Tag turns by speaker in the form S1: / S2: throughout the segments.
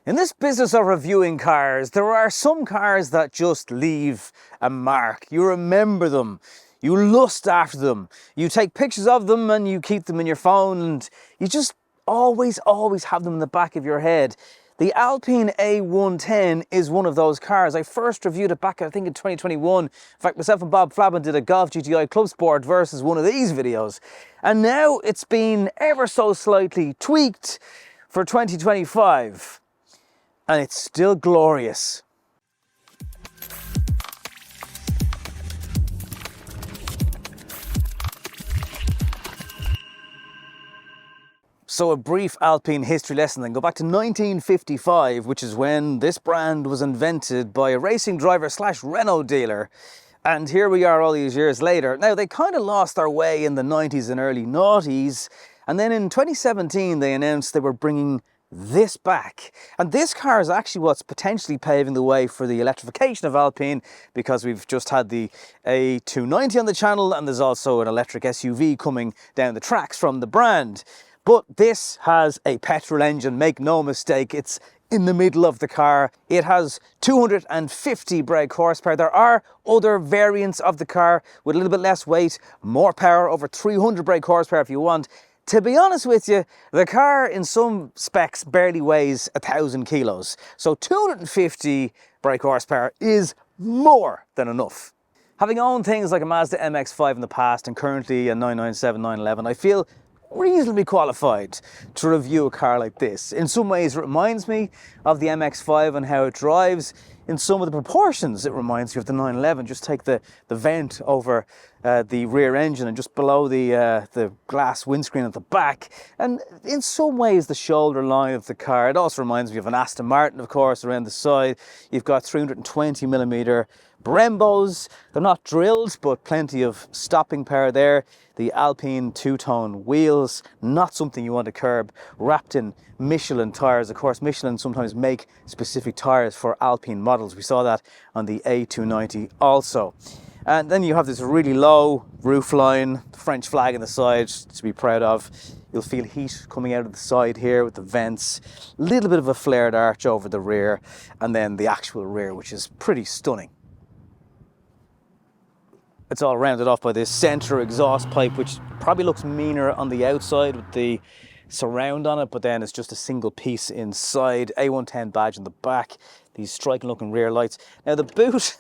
S1: In this business of reviewing cars, there are some cars that just leave a mark. You remember them, you lust after them, you take pictures of them and you keep them in your phone, and you just always have them in the back of your head. The Alpine A110 is one of those cars. I first reviewed it back, I think, in 2021. In fact, myself and Bob Flabbin did a Golf GTI Club Sport versus one of these videos. And now it's been ever so slightly tweaked for 2025. And it's still glorious. So a brief Alpine history lesson then. Go back to 1955, which is when this brand was invented by a racing driver / Renault dealer. And here we are all these years later. Now, they kind of lost their way in the 90s and early noughties. And then in 2017, they announced they were bringing this back. And this car is actually what's potentially paving the way for the electrification of Alpine, because we've just had the A290 on the channel, and there's also an electric SUV coming down the tracks from the brand. But this has a petrol engine, make no mistake. It's in the middle of the car. It has 250 brake horsepower. There are other variants of the car with a little bit less weight, more power, over 300 brake horsepower if you want. To be honest with you, the car in some specs barely weighs 1,000 kilos. So 250 brake horsepower is more than enough. Having owned things like a Mazda MX-5 in the past and currently a 997, 911, I feel reasonably qualified to review a car like this. In some ways it reminds me of the MX-5 and how it drives. In some of the proportions it reminds me of the 911. Just take the vent over the rear engine and just below the glass windscreen at the back, and in some ways the shoulder line of the car. It also reminds me of an Aston Martin, of course, around the side. You've got 320mm Brembos. They're not drilled, but plenty of stopping power there. The Alpine two-tone wheels, not something you want to curb. Wrapped in Michelin tyres. Of course, Michelin sometimes make specific tyres for Alpine models. We saw that on the A290 also. And then you have this really low roofline, French flag on the side to be proud of. You'll feel heat coming out of the side here with the vents. A little bit of a flared arch over the rear, and then the actual rear, which is pretty stunning. It's all rounded off by this center exhaust pipe, which probably looks meaner on the outside with the surround on it, but then it's just a single piece inside. A110 badge in the back, these striking looking rear lights. Now the boot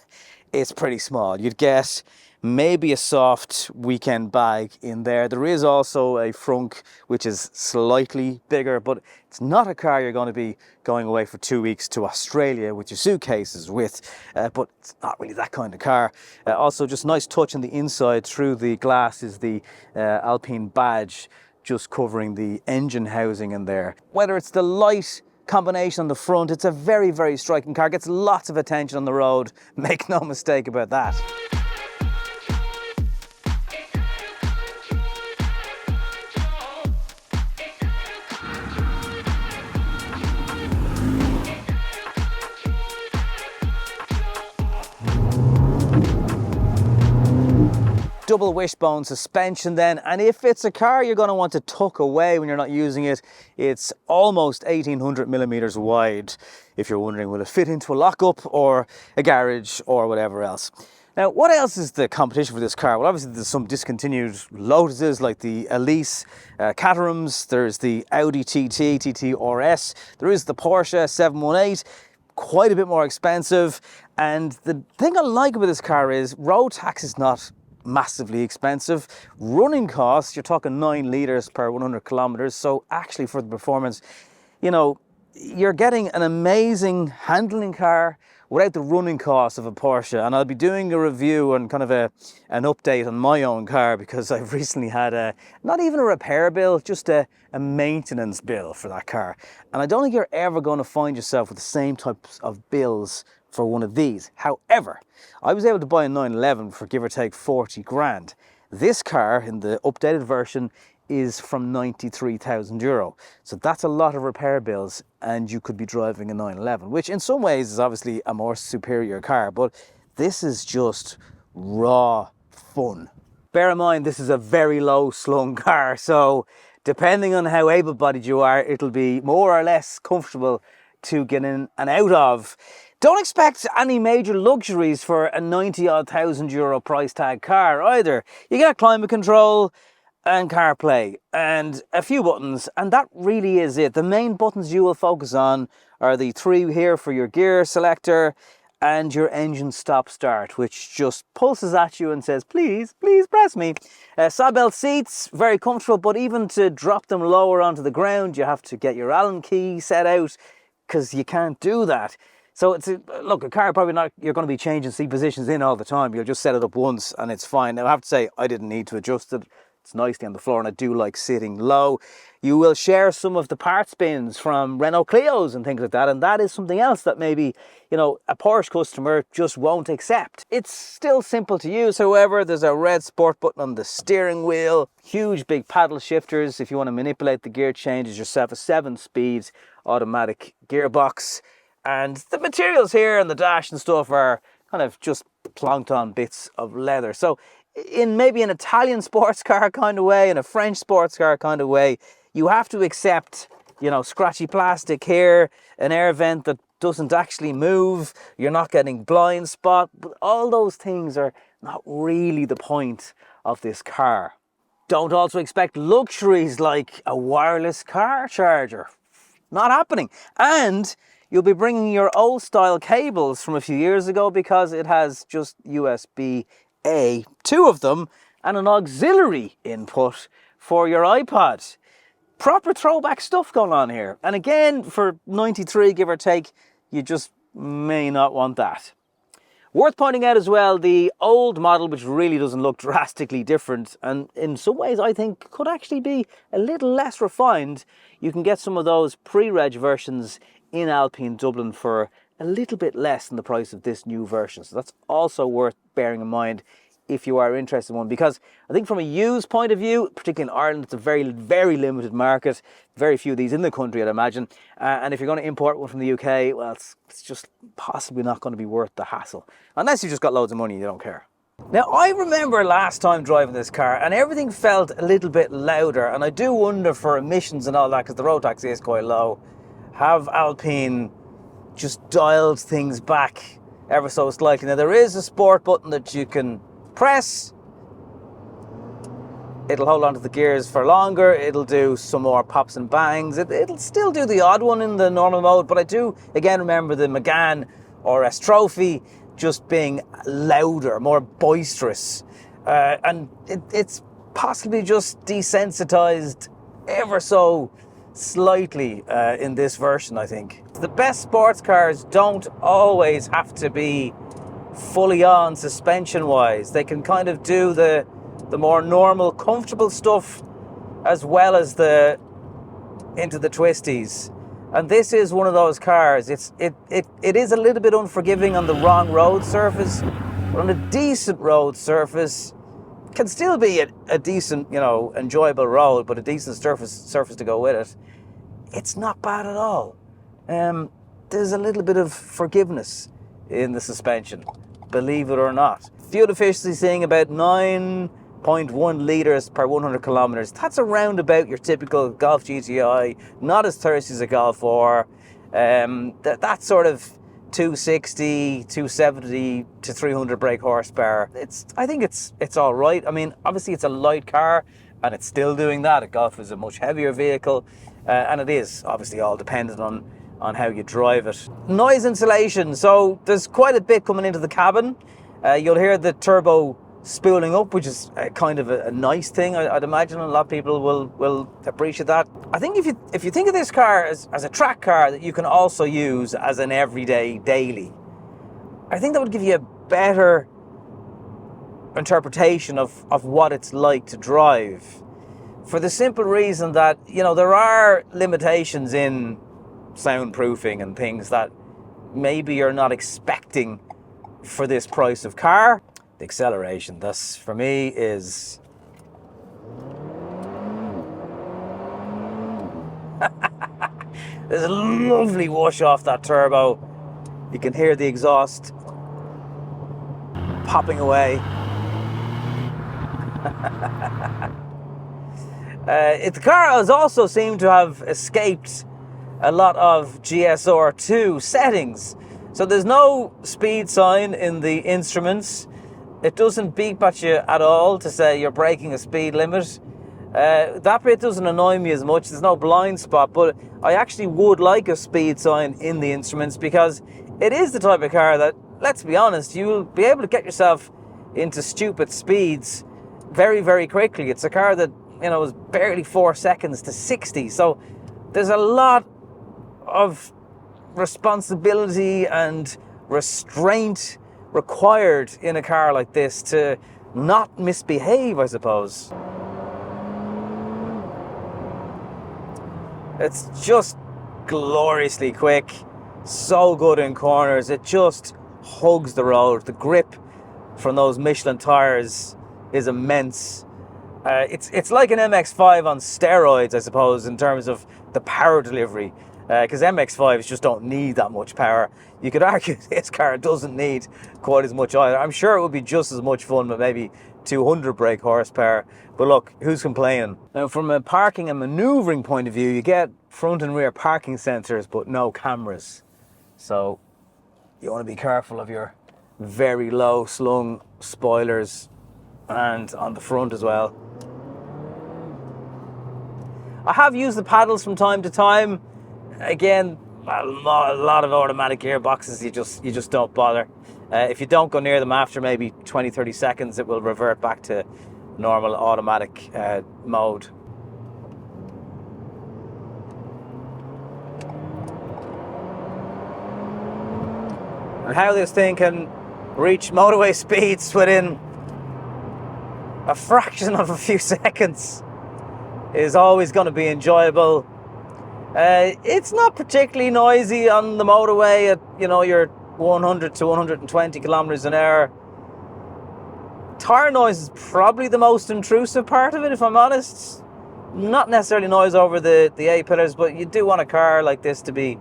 S1: is pretty small. You'd get maybe a soft weekend bag in there. There is also a frunk which is slightly bigger, but it's not a car you're going to be going away for 2 weeks to Australia with your suitcases with, but it's not really that kind of car. Also, just nice touch on the inside through the glass is the Alpine badge, just covering the engine housing in there. Whether it's the light combination on the front, it's a very striking car. Gets lots of attention on the road, make no mistake about that. Double wishbone suspension then, and if it's a car you're going to want to tuck away when you're not using it, it's almost 1800mm wide. If you're wondering, will it fit into a lockup or a garage or whatever else. Now, what else is the competition for this car? Well, obviously there's some discontinued Lotuses like the Elise Caterhams, there's the Audi TT RS, there is the Porsche 718, quite a bit more expensive. And the thing I like about this car is road tax is not massively expensive. Running costs, you're talking 9 litres per 100 kilometers. So actually for the performance, you know, you're getting an amazing handling car without the running costs of a Porsche. And I'll be doing a review and kind of an update on my own car, because I've recently had not even a repair bill, just a maintenance bill for that car. And I don't think you're ever going to find yourself with the same types of bills for one of these. However, I was able to buy a 911 for give or take 40 grand. This car in the updated version is from €93,000. So that's a lot of repair bills, and you could be driving a 911, which in some ways is obviously a more superior car, but this is just raw fun. Bear in mind, this is a very low slung car, so depending on how able-bodied you are, it'll be more or less comfortable to get in and out of. Don't expect any major luxuries for a 90-odd thousand euro price tag car either. You get climate control and CarPlay and a few buttons, and that really is it. The main buttons you will focus on are the three here for your gear selector and your engine stop start, which just pulses at you and says, please, please press me. Side belt seats, very comfortable, but even to drop them lower onto the ground, you have to get your Allen key set out because you can't do that. So it's look, a car probably not you're going to be changing seat positions in all the time. You'll just set it up once and it's fine. Now I have to say I didn't need to adjust it. It's nicely on the floor and I do like sitting low. You will share some of the parts bins from Renault Clios and things like that, and that is something else that maybe, you know, a Porsche customer just won't accept. It's still simple to use, however. There's a red sport button on the steering wheel, huge big paddle shifters if you want to manipulate the gear changes yourself, a 7-speed automatic gearbox. And the materials here and the dash and stuff are kind of just plonked on bits of leather. So in maybe an Italian sports car kind of way, in a French sports car kind of way, you have to accept, you know, scratchy plastic here, an air vent that doesn't actually move, you're not getting blind spot, but all those things are not really the point of this car. Don't also expect luxuries like a wireless car charger. Not happening. And you'll be bringing your old style cables from a few years ago because it has just USB-A, 2 of them, and an auxiliary input for your iPod. Proper throwback stuff going on here. And again, for 93, give or take, you just may not want that. Worth pointing out as well, the old model, which really doesn't look drastically different, and in some ways I think could actually be a little less refined. You can get some of those pre-reg versions in Alpine Dublin for a little bit less than the price of this new version. So that's also worth bearing in mind if you are interested in one, because I think from a used point of view, particularly in Ireland, it's a very, very limited market. Very few of these in the country, I'd imagine. And if you're going to import one from the UK, well, it's just possibly not going to be worth the hassle. Unless you just got loads of money, you don't care. Now, I remember last time driving this car and everything felt a little bit louder. And I do wonder for emissions and all that, because the road tax is quite low, have Alpine just dialed things back ever so slightly. Now, there is a sport button that you can press. It'll hold on to the gears for longer. It'll do some more pops and bangs. It'll still do the odd one in the normal mode, but I do, again, remember the Megane or S Trophy just being louder, more boisterous. And it's possibly just desensitized ever so slightly in this version, I think. The best sports cars don't always have to be fully on suspension wise. They can kind of do the more normal, comfortable stuff as well as the into the twisties. And this is one of those cars. It is a little bit unforgiving on the wrong road surface, but on a decent road surface can still be a decent, you know, enjoyable road, but a decent surface to go with it. It's not bad at all. There's a little bit of forgiveness in the suspension, believe it or not. Fuel efficiency seeing about 9.1 litres per 100 kilometres. That's around about your typical Golf GTI, not as thirsty as a Golf 4. That's sort of 260, 270 to 300 brake horsepower. I think it's all right. I mean, obviously it's a light car and it's still doing that. A Golf is a much heavier vehicle, and it is obviously all dependent on how you drive it. Noise insulation. So there's quite a bit coming into the cabin. You'll hear the turbo spooling up, which is kind of a nice thing, I'd imagine. A lot of people will appreciate that. I think if you think of this car as a track car that you can also use as an everyday daily, I think that would give you a better interpretation of what it's like to drive. For the simple reason that, you know, there are limitations in soundproofing and things that maybe you're not expecting for this price of car. The acceleration, this for me is there's a lovely whoosh off that turbo. You can hear the exhaust popping away. The car has also seemed to have escaped a lot of GSR2 settings. So there's no speed sign in the instruments. It doesn't beep at you at all to say you're breaking a speed limit. That bit doesn't annoy me as much. There's no blind spot, but I actually would like a speed sign in the instruments, because it is the type of car that, let's be honest, you'll be able to get yourself into stupid speeds very, very quickly. It's a car that, you know, is barely 4 seconds to 60. So there's a lot of responsibility and restraint required in a car like this to not misbehave, I suppose. It's just gloriously quick, so good in corners. It just hugs the road. The grip from those Michelin tires is immense. It's like an MX-5 on steroids, I suppose, in terms of the power delivery, because MX-5s just don't need that much power. You could argue this car doesn't need quite as much either. I'm sure it would be just as much fun, but maybe 200 brake horsepower. But look, who's complaining? Now, from a parking and maneuvering point of view, you get front and rear parking sensors, but no cameras. So you want to be careful of your very low slung spoilers, and on the front as well. I have used the paddles from time to time. Again, a lot of automatic gearboxes, you just don't bother. If you don't go near them after maybe 20-30 seconds, it will revert back to normal automatic mode. And how this thing can reach motorway speeds within a fraction of a few seconds is always going to be enjoyable. It's not particularly noisy on the motorway at, you know, your 100 to 120 kilometers an hour. Tire noise is probably the most intrusive part of it, if I'm honest. Not necessarily noise over the A-pillars, but you do want a car like this to be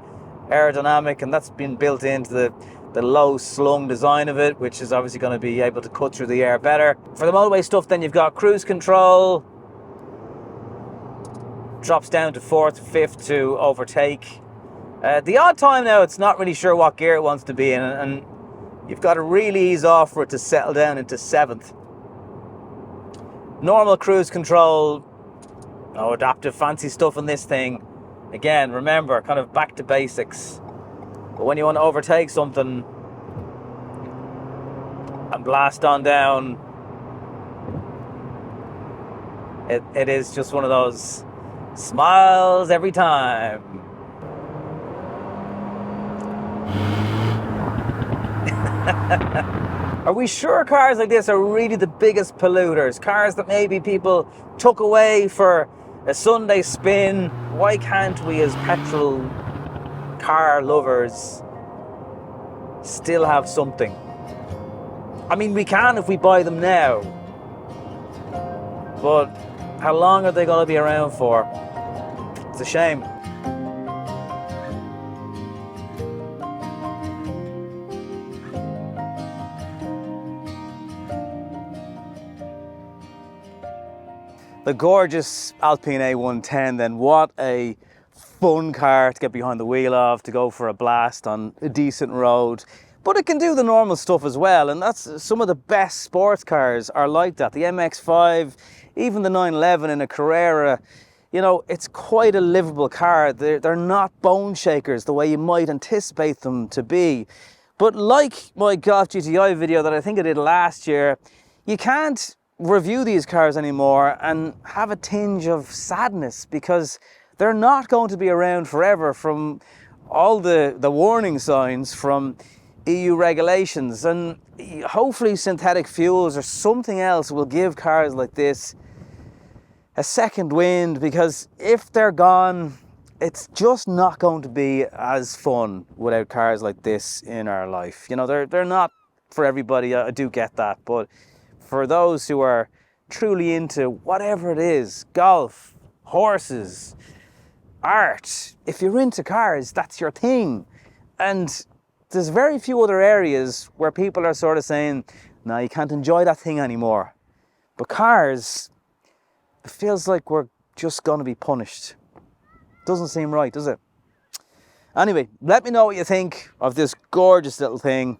S1: aerodynamic, and that's been built into the low slung design of it, which is obviously going to be able to cut through the air better. For the motorway stuff, then you've got cruise control. Drops down to 4th, 5th to overtake. The odd time now, it's not really sure what gear it wants to be in, and you've got to really ease off for it to settle down into 7th. Normal cruise control, no adaptive fancy stuff on this thing. Again, remember, kind of back to basics. But when you want to overtake something and blast on down, it is just one of those smiles every time. Are we sure cars like this are really the biggest polluters? Cars that maybe people took away for a Sunday spin. Why can't we, as petrol car lovers, still have something? I mean, we can if we buy them now, but how long are they going to be around for? It's a shame. The gorgeous Alpine A110 then, what a fun car to get behind the wheel of, to go for a blast on a decent road. But it can do the normal stuff as well, and that's some of the best sports cars are like that. The MX-5, even the 911 in a Carrera, you know, it's quite a livable car. They're not bone shakers the way you might anticipate them to be. But like my Golf GTI video that I think I did last year, you can't review these cars anymore and have a tinge of sadness, because they're not going to be around forever, from all the warning signs from EU regulations. And hopefully synthetic fuels or something else will give cars like this a second wind, because if they're gone, it's just not going to be as fun without cars like this in our life. You know, they're not for everybody, I do get that, but for those who are truly into whatever it is, golf, horses, art, if you're into cars, that's your thing. And there's very few other areas where people are sort of saying, no, you can't enjoy that thing anymore. But cars, it feels like we're just going to be punished. Doesn't seem right, does it? Anyway, let me know what you think of this gorgeous little thing.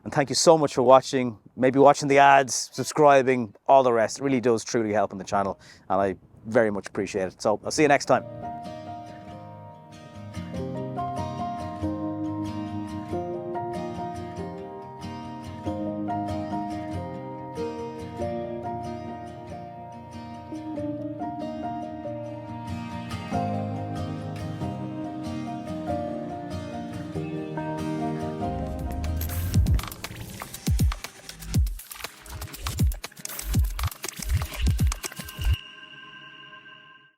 S1: And thank you so much for watching, maybe watching the ads, subscribing, all the rest. It really does truly help on the channel. And I very much appreciate it. So I'll see you next time.